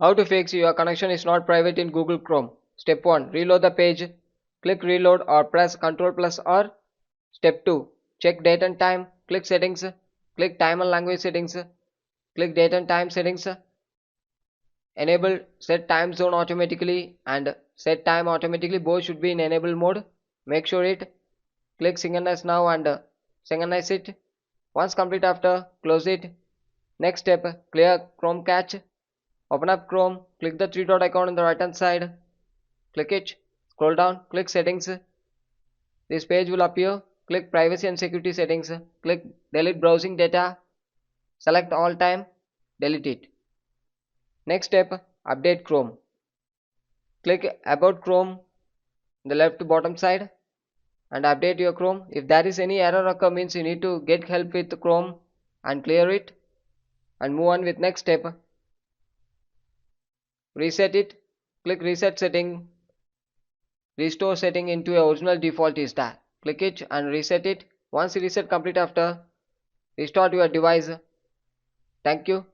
How to fix your connection is not private in Google Chrome. Step 1. Reload the page. Click reload or press Ctrl plus R. Step 2. Check date and time. Click settings. Click time and language settings. Click date and time settings. Enable set time zone automatically and set time automatically. Both should be in enable mode. Make sure it. Click synchronize now and synchronize it. Once complete after, close it. Next step, clear Chrome cache. Open up Chrome, click the three dot icon on the right hand side. Click it, scroll down, click settings. This page will appear. Click privacy and security settings. Click delete browsing data. Select all time, delete it. Next step, update Chrome. Click about Chrome in the left bottom side and update your Chrome. If there is any error occur, means you need to get help with Chrome and clear it and move on with next step. Reset it. Click reset setting. Restore setting into your original default is that. Click it and reset it. Once you reset complete after, restart your device. Thank you.